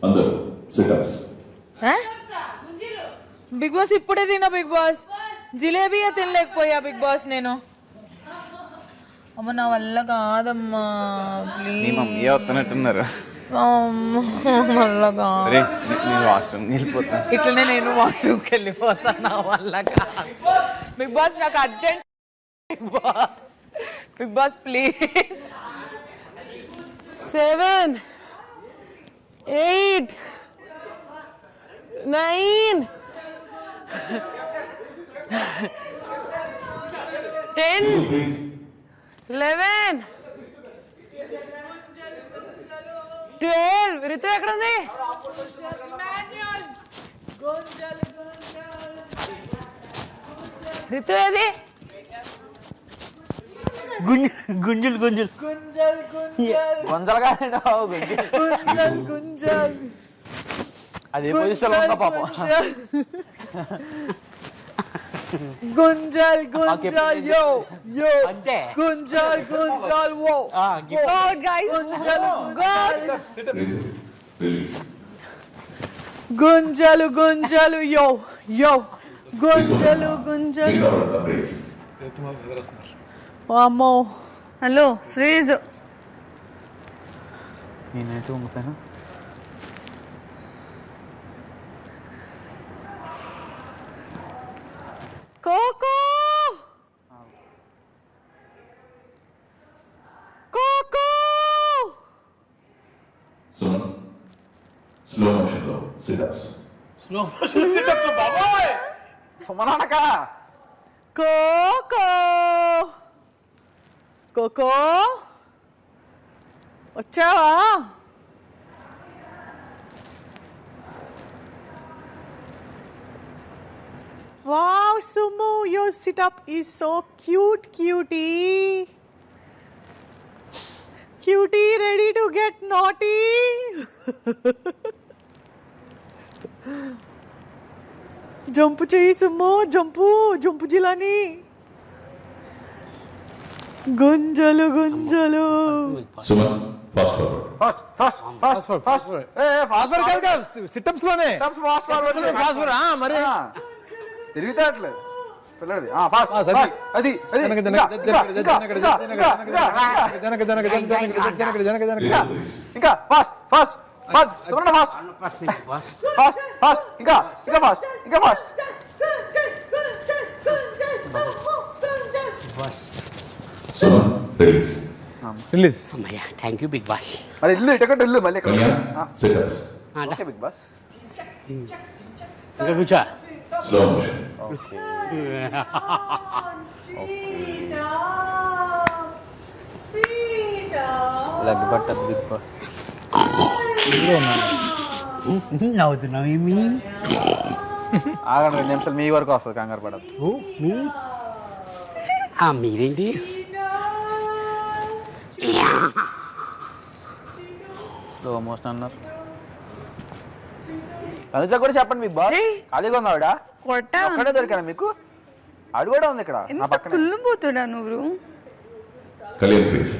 అందరూ sit-ups. Big boss ఇప్పుడే తిన్నా బిగ్ బాస్. జిలేబీయే తినలేకపోయా బిగ్ బాస్ నేను. అమ్మ నా వల్ల కాదమ్మా ప్లీజ్. వల్ల కాదు. ఇట్లనే నేను వాష్రూమ్కి వెళ్ళిపోతా. నా వల్ల కాదు బిగ్ బాస్. నాకు urgent Bigg Boss please. 7 8 9 10 11 12. Ritu ఎక్కడ ఉంది? రితు ఏది? గుంజులు గుంజులు గుంజల్ అదే పొజిషన్ ఉందా పాపం. గుంజల్ గుంజల్ యో యో అంతే. గుంజల్ గుంజల్ వో గోడ్ గైస్. గుంజల్ గోడ్. గుంజలు గుంజలు యో యో గుంజలు గుంజలు. అమ్మో. Hello freeze. నేనైతే ఉంగుతాను. కోకో కోకో. సుమన్ స్లో మోషన్ లో సిటప్స్. బాబాయ్ సుమనానక కోకో కోకో వచ్చావా? Wow, Sumu, your sit-up is so cute, cutie. Cutie, ready to get naughty. Jump cheyi Sumu, jump jilani. Gunjalu gunjalu. Suman fast forward. Fast forward కాదు సిటప్స్ లోనే ఫాస్ట్ ఫార్వర్డ్ మరి తిరిగితే అట్లేదు పిల్లడి. అది ఇంకా fast fast fast Suman fast fast fast ఇంకా fast ఇంకా fast. Suman release. Release. అమ్మయ్యా thank you big boss. మరి ఇల్లు ఇటక్కడ ఇల్లు మళ్ళీ సిటప్స్. Okay big boss. ఇంకా కూర్చో. Slow motion. లగ్ పట్టదు బిగ్ బాస్. నవ్వుతున్నావు ఏమి? ఆగండి 2 నిమిషాలు మీ వరకు వస్తుంది, కంగారు పడదు. మీరేంటి? స్లో మోషన్ అన్నారు. అనుజ కూడా చెప్పండి బిగ్ బాస్. ఖాళీగా ఉంది ఆవిడ. ఒక్కడే దొరికాను మీకు. ఆవిడ కూడా ఉంది ఇక్కడ నా పక్కన. కుళ్ళిపోతున్నా నువ్వు. Kalyan please.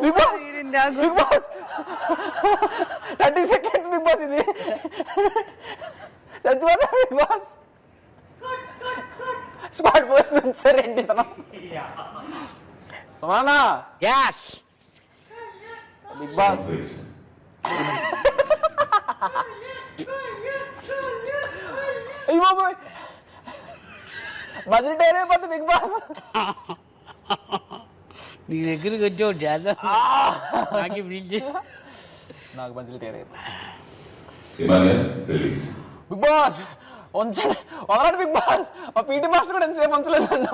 Bigg Boss Bigg Boss 30 seconds Bigg Boss. ఇది చచ్చిపోతా Bigg Boss. Smart post sir ఏంటి తన సుమానా. As big boss. అయ్యో బాబోయ్ బడ్జెట్ అయిపోతుంది బిగ్ బాస్. నీ దగ్గరికి వచ్చావు జాగ్రత్త. నాకు బడ్జెట్ అయిపోయింది. రిలీజ్. బిగ్ బాస్ ఉంచండి వదలండి బిగ్ బాస్. మా పీటీ మాస్టర్ కూడా ఎంతసేపు ఉంచలేదు నన్ను.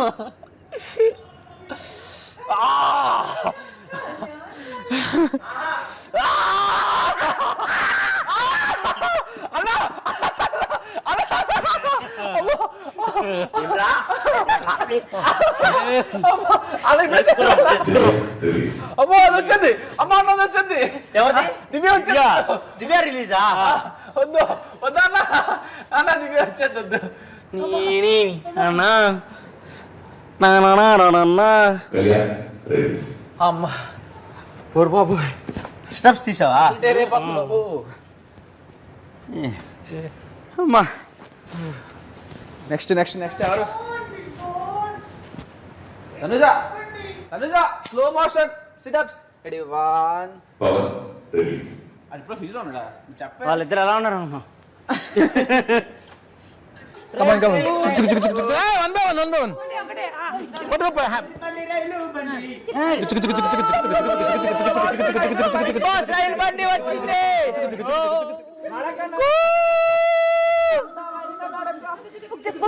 అమ్మో అది వచ్చింది. అమ్మ అన్నది వచ్చింది. దివ్య వచ్చింది. దివ్య రిలీజా? వద్దు వద్దా అన్న. అన్న దివ్య వచ్చేది వద్దు. అన్నా అమ్మ ఓరు బాబు స్టెప్స్ తీసావా? రేపు బాబు అమ్మా నెక్స్ట్ నెక్స్ట్ నెక్స్ట్ ఎవరు Tanuja Tanuja slow motion situps ready 1 Pavan release అది ఇప్పుడు ఫిజిలో ఉన్నాడా చెప్పే వాళ్ళిద్దరు ఎలా ఉన్నారు అమ్మా కమాన్ కమాన్ చుక్ చుక్ చుక్ చుక్ one by one what up చుక్ చుక్ చుక్ చుక్ చుక్ బాస్ రైలు బండి వచ్చింది చిక్